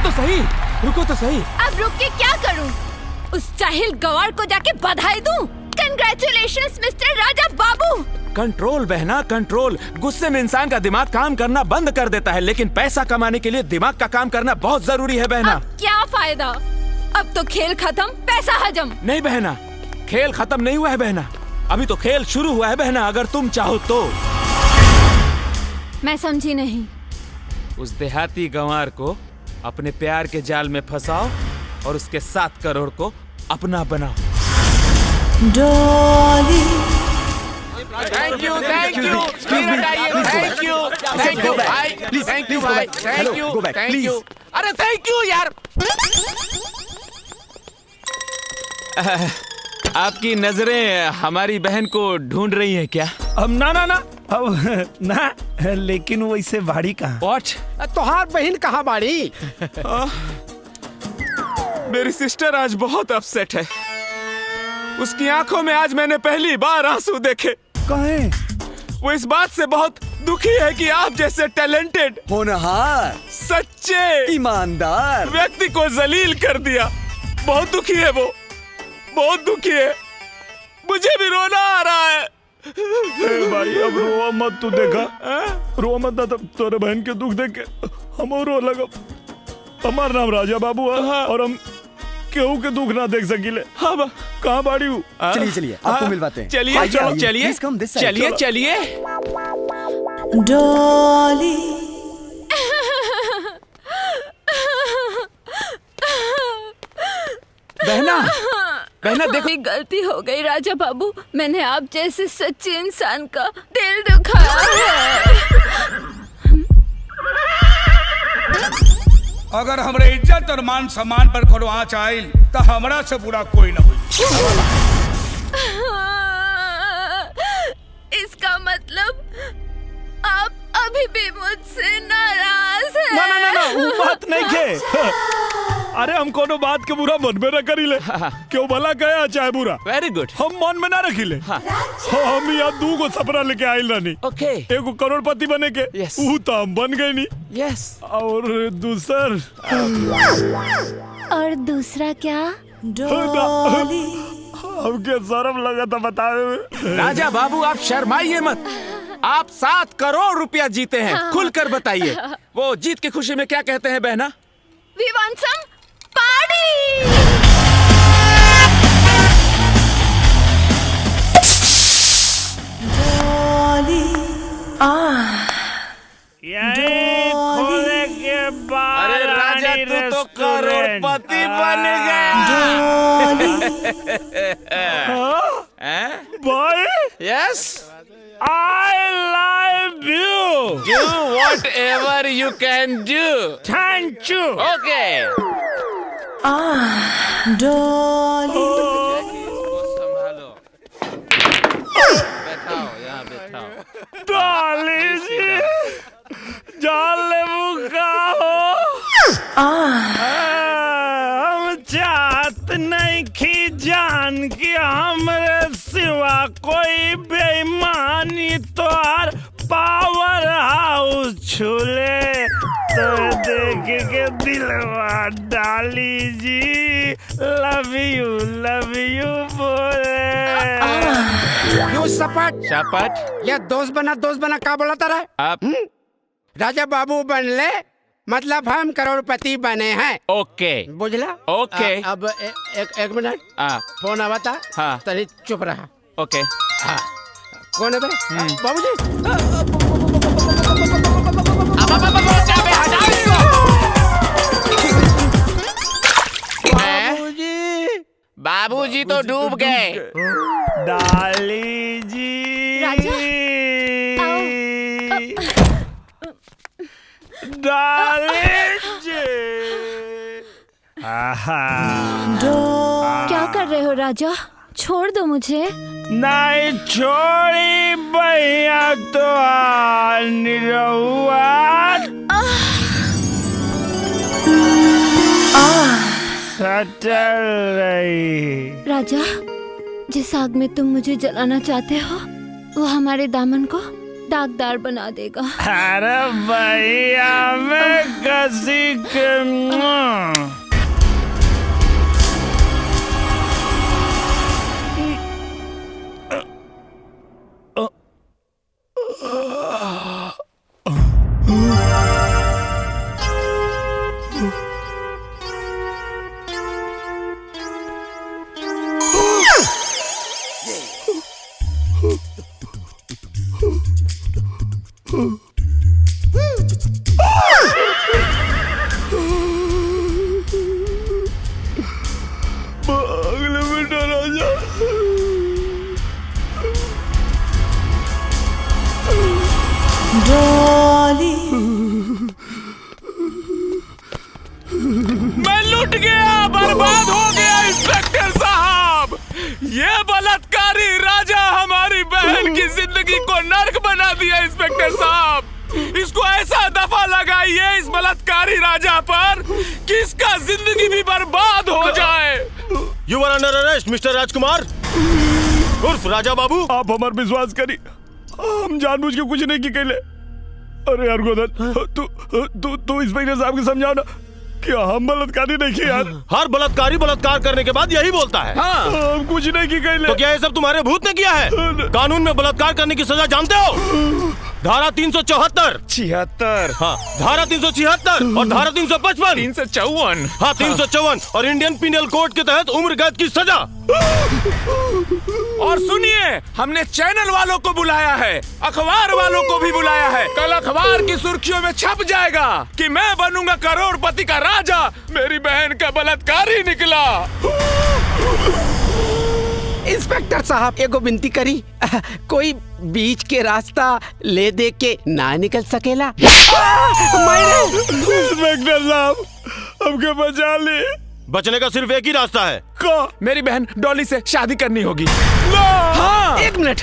तो सही, रुको तो सही। अब रुक के क्या करूं? उस जाहिल गवार को जाके बधाई दूं? Congratulations mister Raja Babu. Control बहना, कंट्रोल। गुस्से में इंसान का दिमाग काम करना बंद कर देता है, लेकिन पैसा कमाने के लिए दिमाग का काम करना बहुत जरूरी है बहना। अब क्या फायदा? अब तो खेल खत्म, पैसा हजम। नहीं बहना, खेल खत्म नहीं हुआ है बहना, अभी तो खेल शुरू हुआ है बहना। अगर तुम चाहो तो। मैं समझी नहीं। उस देहाती गंवार को अपने प्यार के जाल में फंसाओ और उसके 7 करोड़ को अपना बनाओ। Dolly. Thank you, thank you, thank you, thank you भाई, थैंक यू भाई, थैंक यू, थैंक यू। अरे थैंक यू यार। आपकी नजरें हमारी बहन को ढूंढ रही हैं क्या? अब ना ना ना, अब ना, लेकिन वो इससे भाड़ी कहाँ? What? तोहार बहन कहाँ बाड़ी? मेरी सिस्टर आज बहुत अपसेट है। उसकी आंखों में आज मैंने पहली बार आंसू देखे। कहे? वो इस बात से बहुत दुखी है कि आप जैसे टैलेंटेड, होनहार, सच्चे, ईमानदार व्यक्ति को जलील कर दिया। बहुत दुखी है वो, बहुत दुखी है। मुझे भी रोना आ रहा है। भाई अब रोआ मत, तू देखा, रोआ मत ना, तोरे बहन के दुख देख के हम रो लगा। हमार नाम राजा बाबू है और हम केहू के दुख ना देख सकीले। हाँ बा, कहाँ बाड़ी हूँ? चलिए चलिए आपको मिलवाते हैं। चलिए चलिए चलिए चलिए। डॉली। बहना, बहना देखो। मेरी गलती हो गई राजा बाबू, मैंने आप जैसे सच्चे इंसान का दिल दुखाया है। अगर हमरे इज्जत और मान सम्मान पर कोनो आँच आइल तो हमरा से बुरा कोई न हुई। इसका मतलब आप अभी भी मुझसे नाराज हैं? ना ना ना ना, वो बात नहीं के। अरे हम कोनो बात के बुरा मन में न करी ले। क्यों भला गया चाहे बुरा, वेरी गुड। हम मन में ना रखी ले। हम यहाँ 2 को सपना लेके आइल रानी। ओके। एगो करोड़पति बने के, Yes. वो तो हम बन गए नहीं। यस। और दूसरा क्या? डॉली। हमके शर्म लगा था बतावे में। राजा बाबू आप शर्माइए मत। आप 7 करोड़ रुपया जीते हैं, खुलकर बताइए। वो जीत की खुशी में क्या कहते हैं बहना? We want some party! Dolly. खोले के बाद अरे राजा तू तो करोड़पति बन गया। भाई yes. I love you. Do whatever you can do. Thank you. Okay. Dolly. इसको संभालो। बैठाओ, यहाँ बैठाओ। डॉली जी, जान ले मुका हो। हम चाहत नहीं की जान की हमरे सिवा कोई बेईमानी तोहार पावर हाउस छूले तो देख के दिलवा डाली जी लव यू बोले। यू सपट शापट। या दोस्त बना का बोला तारा? आप राजा बाबू बन ले मतलब हम करोड़पति बने हैं। ओके। बुझला? ओके। अब एक मिनट, फोन आवा था। हाँ। तनी चुप रहा। ओके। हाँ। कौन है बे? बाबूजी। बाबूजी तो डूब गए। डाली जी। राजा, डाली जी। क्या कर रहे हो राजा? छोड़ दो मुझे। नहीं छोड़ी भैया तो निरहुआ सटल रही। राजा, जिस आग में तुम मुझे जलाना चाहते हो वो हमारे दामन को दागदार बना देगा। अरे भैया मैं किसी के अगले बेटा राजा डॉली मैं लुट गया, बर्बाद हो गया इंस्पेक्टर साहब। ये बलात्कारी राजा हमारी बहन की जिंदगी को नर्क बना दिया इंस्पेक्टर साहब। इसको ऐसा दफा लगाइए इस बलात्कारी राजा पर कि इसका जिंदगी भी बर्बाद हो जाए। You are under arrest mister Rajkumar उर्फ राजा बाबू। आप हमार विश्वास करी, हम जानबूझ के कुछ नहीं की कैले। अरे यार गोदन, तू इंस्पेक्टर साहब को समझाओ ना कि हम बलात्कारी नहीं किए यार। हर बलात्कारी बलात्कार करने के बाद यही बोलता है। हम कुछ नहीं की कैले। तो क्या ये सब तुम्हारे भूत ने किया है? कानून में बलात्कार करने की सजा जानते हो? धारा 374 76 हाँ, धारा 376 और धारा 355 354 हाँ 354 और इंडियन पिनल कोड के तहत उम्र कैद की सजा। और सुनिए, हमने चैनल वालों को बुलाया है, अखबार वालों को भी बुलाया है। कल अखबार की सुर्खियों में छप जाएगा कि मैं बनूंगा करोड़पति का राजा, मेरी बहन का बलात्कारी निकला। इंस्पेक्टर साहब एगो विनती करी, कोई बीच के रास्ता ले दे के ना निकल सकेला। इंस्पेक्टर साहब हमके बचा ले। बचने का सिर्फ एक ही रास्ता है। मेरी बहन डॉली से शादी करनी होगी। हाँ। एक मिनट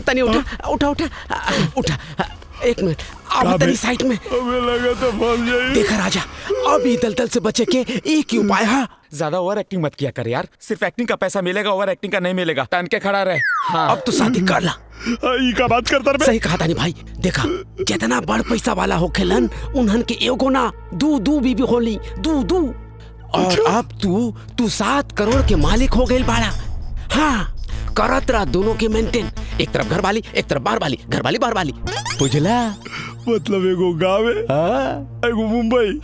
तनी उठा उठा उठा उठा एक मिनट अब तनी साइड में। हमें लगा तो फंस जाइए। देखा राजा, अभी दलदल से बचे के एक ही उपाय है। ज्यादा ओवर एक्टिंग मत किया कर यार, सिर्फ एक्टिंग का पैसा मिलेगा, ओवर एक्टिंग का नहीं मिलेगा। तन के खड़ा रहे। हाँ। अब तो शादी कर ला। ई का बात करता रे। सही कहा तानी भाई। देखा जितना बड़ पैसा वाला होखेलन उन्हन के एगो ना दू बीबी होली, दू। और अब तू 7 करोड़ के मालिक हो गए बाड़ा। हाँ, करत रहा दोनों के मेंटेन, एक तरफ घर वाली एक तरफ बाहर वाली, घर वाली बाहर वाली, बुझला? मतलब एगो गाँव है, एगो मुंबई।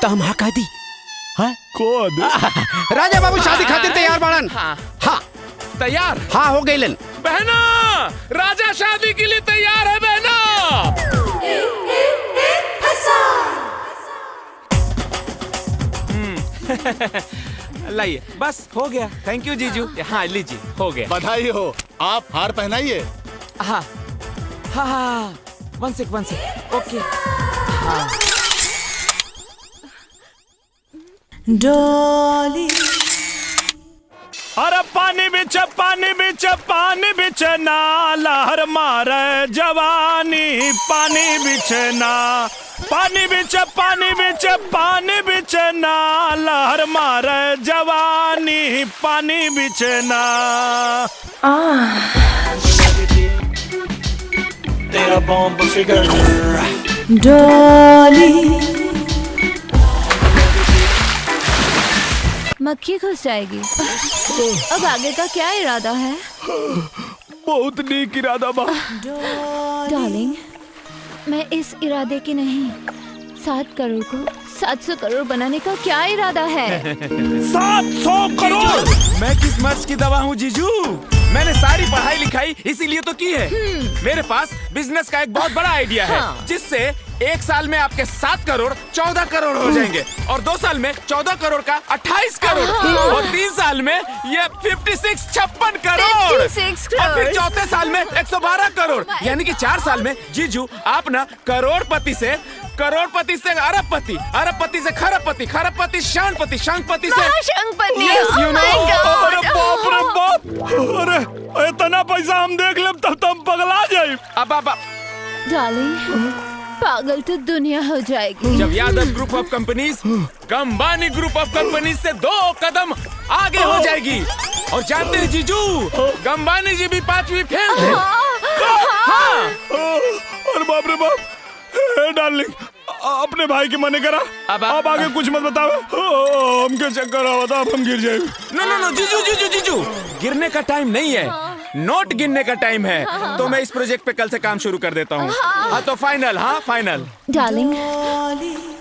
तो हम हाँ कह दी। हाँ? कौन? राजा बाबू शादी खातिर तैयार बाड़न। हाँ तैयार। हाँ हो गईलन। बहना, राजा शादी के लिए तैयार है बहना। लाइए, बस हो गया। थैंक यू जीजू। हाँ लीजिए, हो गया। बधाई हो। आप हार पहनाइए। हाँ हाँ हाँ, वन सेक ओके। हाँ। डॉली अरे पानी बिच नाला हर मार जवानी। पानी बिच नाला हर मार जवानी। पानी बिच ना तेरा बॉम्ब फिगर डॉली मक्खी घुस जाएगी। अब आगे का क्या इरादा है? बहुत नीक इरादा बा। डार्लिंग, मैं इस इरादे की नहीं, 7 करोड़ को 700 करोड़ बनाने का क्या इरादा है? 700 करोड़? मैं किस मर्ज की दवा हूँ जीजू? मैंने सारी पढ़ाई लिखाई इसीलिए तो की है। मेरे पास बिजनेस का एक बहुत बड़ा आइडिया है, जिससे 1 साल में आपके 7 करोड़ 14 करोड़ हो जाएंगे, और 2 साल में 14 करोड़ का 28 करोड़, और 3 साल में ये 56 करोड़, 56 और फिर करोड़। चौथे साल में 112 करोड़। यानी कि 4 साल में जीजू आप ना करोड़पति से अरबपति, अरबपति से खरबपति, खरबपति शांतपति, शांतपति से महाशंखपति। Yes, you Oh my know। God। अरे बाप रे बाप। अरे इतना पैसा हम देख लेब तब तो हम पगला जाए। अब डार्लिंग, पागल तो दुनिया हो जाएगी। जब यादव ग्रुप ऑफ कंपनीज कंबानी ग्रुप ऑफ कंपनीज से 2 कदम आगे हो जाएगी। और जानते हैं जीजू, गंबानी जी भी 5वीं फेल थे। अरे बाप रे बाप, हे डार्लिंग, अपने भाई के मने करा। अब आगे कुछ मत बताओ, हमके चक्कर आवा था, अब हम गिर जाए। नो जीजू, गिरने का टाइम नहीं है, नोट गिनने का टाइम है। तो मैं इस प्रोजेक्ट पे कल से काम शुरू कर देता हूँ। हाँ तो फाइनल, हाँ फाइनल। डार्लिंग,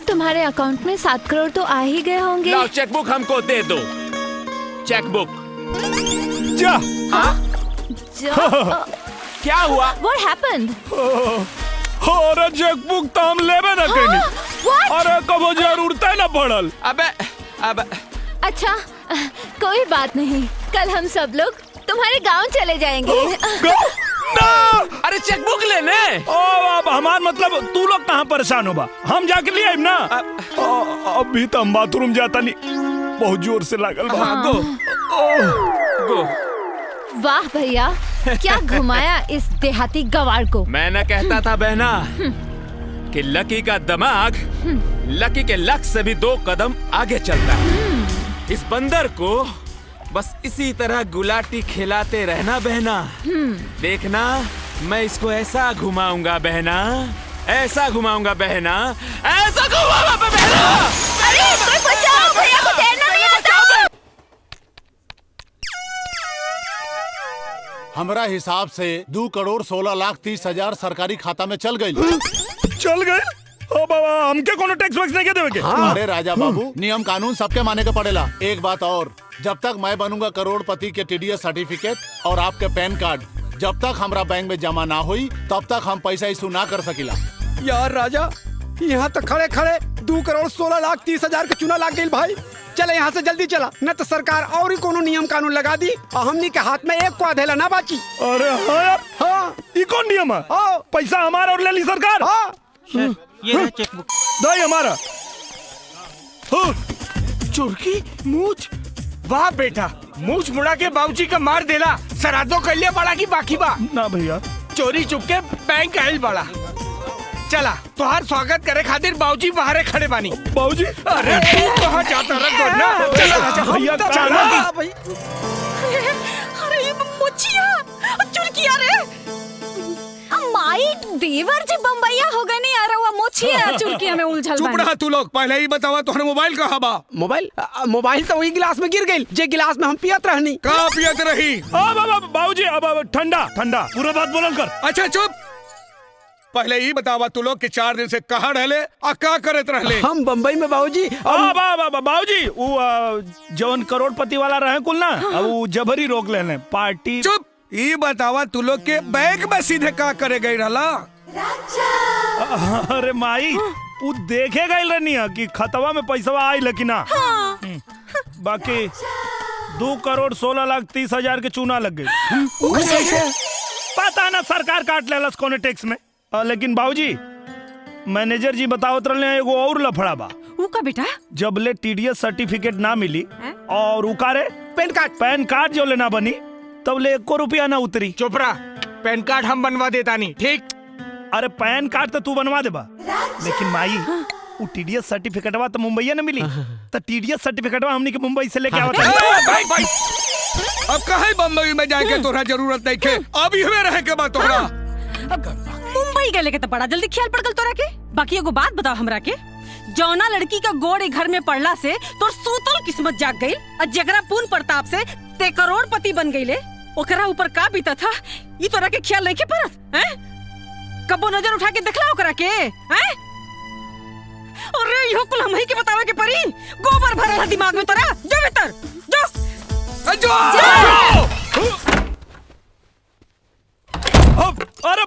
तुम्हारे अकाउंट में 7 करोड़ तो आ ही गए होंगे। लाओ चेकबुक हमको दे दो, चेकबुक। जा। क्या हुआ? What happened? अरे चेकबुक तो हम लेबे ना कहीं। अरे कबो जरूरत ना पड़ल। अबे अच्छा, कोई बात नहीं, कल हम सब लोग तुम्हारे गांव चले जाएंगे। अरे चेकबुक लेने। अब हमार मतलब तू लोग कहाँ परेशान होबा, हम जाके लिए आइब ना। अभी तो हम बाथरूम जाता नहीं, बहुत जोर से लागल बा। गो। वाह भैया, क्या घुमाया इस देहाती गवार को। मैं न कहता था बहना कि लकी का दिमाग लकी के लक से भी 2 कदम आगे चलता है। इस बंदर को बस इसी तरह गुलाटी खिलाते रहना बहना। देखना, मैं इसको ऐसा घुमाऊंगा बहना, ऐसा घुमाऊंगा बहना, ऐसा घुमाऊंगा बहना। अरे कोई बचाओ, भैया को तैरना नहीं आता। हमरा हिसाब से 2 करोड़ 16 लाख 30 हजार सरकारी खाता में चल गई। चल गए? ओ बाबा, हमके कोनो टैक्स वैक्स नहीं देवे के? अरे राजा बाबू, नियम कानून सबके माने का पड़ेला। एक बात और, जब तक मैं बनूंगा करोड़पति के TDS सर्टिफिकेट और आपके पैन कार्ड जब तक हमरा बैंक में जमा ना हुई, तब तक हम पैसा इशू ना कर सकिला। यार राजा, यहाँ तो खड़े खड़े 2 करोड़ 16 लाख 30 हजार का चुना लाग गई भाई। चले यहाँ से जल्दी चला, न तो सरकार और ही कोनो नियम कानून लगा दी और हमनी के हाथ में एक को अधेला ना बाची। अरे हाँ यार, हाँ, ये कौन नियम है? पैसा हमारा और ले ली सरकार। हाँ, ये है चेकबुक। दाई हमारा। चुरकी मूछ। वाह बेटा, मूछ मुड़ा के बाबूजी का मार देला। सरादो कर लिया बड़ा की बाकी बा ना भैया, चोरी चुपके बैंक आयल बड़ा। चला, तुहार स्वागत करे खातिर बाबूजी बाहरे खड़े बानी। बाबूजी, अरे तू कहाँ जाता रहा ना? चला भैया, चला। अरे मुछिया, चुरकिया रे। माई देवर जी बम्बैया हो गए नहीं, अरे वो मुछिया चुरकिया में उलझल चुप बानी। रहा तू लोग, पहले ही बतावा तुम्हारे मोबाइल कहाँ बा? मोबाइल तो वही गिलास में गिर गई, जे गिलास में हम पियत रहनी। कहाँ पियत रही? बाबूजी, अब ठंडा पूरा बात बोलन कर। अच्छा चुप, पहले ही बतावा तू लोग के 4 दिन से कहाँ रहले और क्या करत रहले? हम बम्बई में बाबूजी। बाबूजी, वो जवन करोड़पति वाला रहे कुल ना, अब वो जबरी रोक लेने पार्टी। चुप, ये बतावा तू लोग के बैंक में सीधे का करे गई रहला? अरे माई, वो देखे गई रहनी है कि खतवा में पैसा आई लेकिन ना। बाकी 2 करोड़ 16 लाख 30 हजार के चूना लग गई। पता ना सरकार काट लेलस कोने टैक्स में। लेकिन बाबूजी, मैनेजर जी बतावत रहले एगो और लफड़ा बा। वो का बेटा? जब ले TDS सर्टिफिकेट ना मिली और उकारे पैन कार्ड जो लेना बनी, तब ले 1 रुपया ना उतरी। चुप रहा, पैन कार्ड हम बनवा देता नहीं, ठीक? अरे पैन कार्ड तो तू बनवा देबा, लेकिन माई वो TDS सर्टिफिकेटवा तो मुंबई न मिली, तो TDS सर्टिफिकेटवा हमनी के मुंबई से लेके आवत है। अब कहे बम्बई में जाके तोरा जरूरत नहीं के, अभी हुए रहे के बाद तोरा। मुंबई गए लेके तो बड़ा जल्दी ख्याल पड़ गल तोरा के। बाकी एगो बात बताओ हमरा के, जौना लड़की का गोड़ घर में पड़ला से तोर सूतल किस्मत जाग गई और जगरा पूर्ण प्रताप से ते करोड़पति बन गईले, ओकरा ऊपर का बीता था ये तोरा के ख्याल नहीं के परत? हैं? कबो नजर उठा के देखला ओकरा के? हैं? अरे इहो कुल हमही के बतावे के परी। गोबर भरल है दिमाग में तोरा। जो भीतर जो। अरे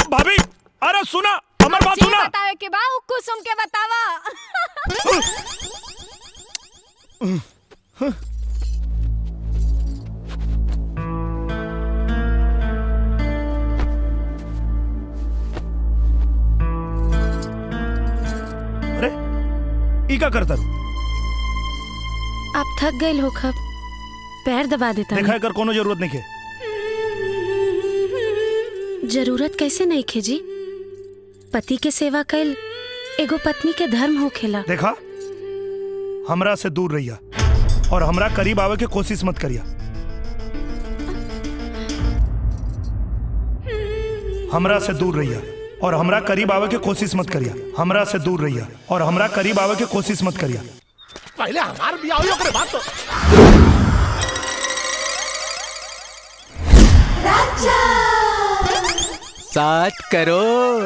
भाभी, अरे सुना, हमारी बात सुना। बतावे के बा कुसुम के बतावा। अरे ई का करता? आप थक गए हो, खब पैर दबा देता। देखा कर कोनो जरूरत नहीं है। जरूरत कैसे नहीं खेजी? पति के सेवा कैल एगो पत्नी के धर्म हो खेला। देखा, हमरा से दूर रहिया और हमरा करीब आवे के कोशिश मत करिया। हमरा से दूर रहिया और हमरा करीब आवे के कोशिश मत करिया। हमरा से दूर रहिया और हमरा करीब आवे के कोशिश मत करिया। पहले हमार बियाह होई ओकरे बाद तो राजा 7 करोड़।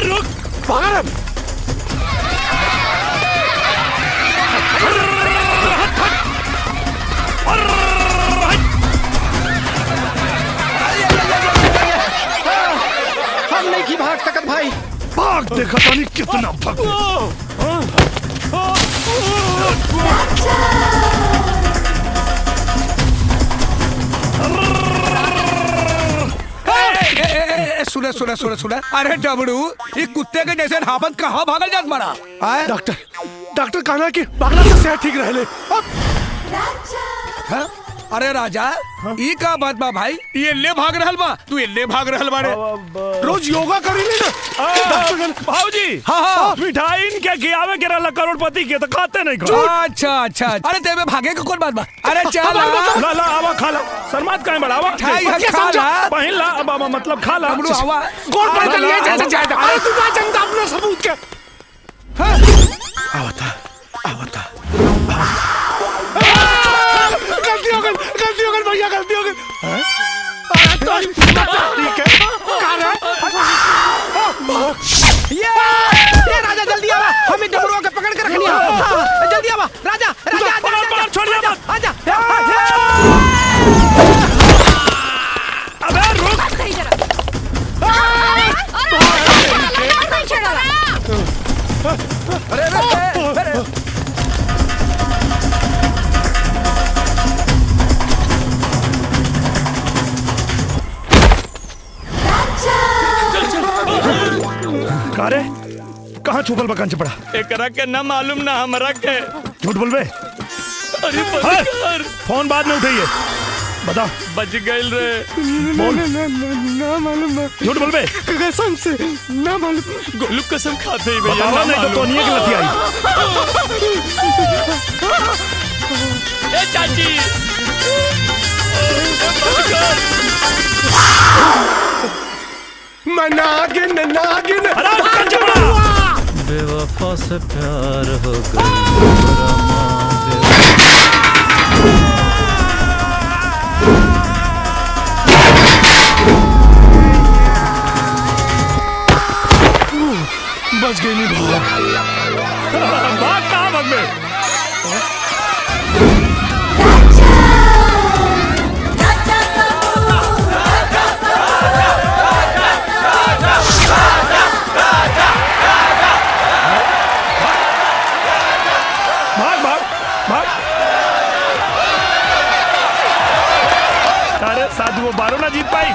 रुक पागल हम नहीं की भाग सकत भाई। भाग देखा तानी कितना भाग। सुने सुने सुने सुने, अरे डबड़ू ये कुत्ते के जैसे हापत कहाँ भागल जात बड़ा। डॉक्टर कहना कि भागला से सेहत ठीक रहे। हाँ? अरे राजा ई का बात बा भाई, ये ले भाग रहल बा, तू ले भाग रहल बारे। रोज योगा करी ले ना भाऊजी। हाँ। मिठाई इनके खियावे के रहला करोड़पति के तो खाते नहीं खा। अच्छा अच्छा, अरे तेरे भागे के कौन बात बा। अरे चल ला ला आवा खा ला। शर्मात काहे बढ़ावा मिठाई है, खा ला। पहिन ला अब मतलब खा ला। डबड़ू आवा गोड़ पड़ चलिए अरे तू ना जनता अपना सबूत के। आवता गलती हो गई भैया, गलती हो गई। ठीक है ये राजा जल्दी आवा, हमें डमरुआ के पकड़ के रखनी है। जल्दी आवा राजा। राजा छोड़िए मत। आजा। अबे रुक। अरे कारे कहाँ छुपल बकान चपड़ा? एकरा के ना मालूम ना हमरा के। झूठ बोल बे। अरे बचकर फोन बाद में उठाइए, बता। बच गइल रे। बोल। ना मालूम ना। झूठ बोल बे। कसम से ना मालूम। गोलू कसम खाते ही भैया। बतावा नहीं तो तोनिए की लती आई। ए चाची नागिन नागिन। अरे बकान चपड़ा। बेवफा से प्यार हो गया। बच गई नहीं भाग कहाँ भाग में? भाग भाग भाग। अरे साधु वो 12 ना जीत पाई।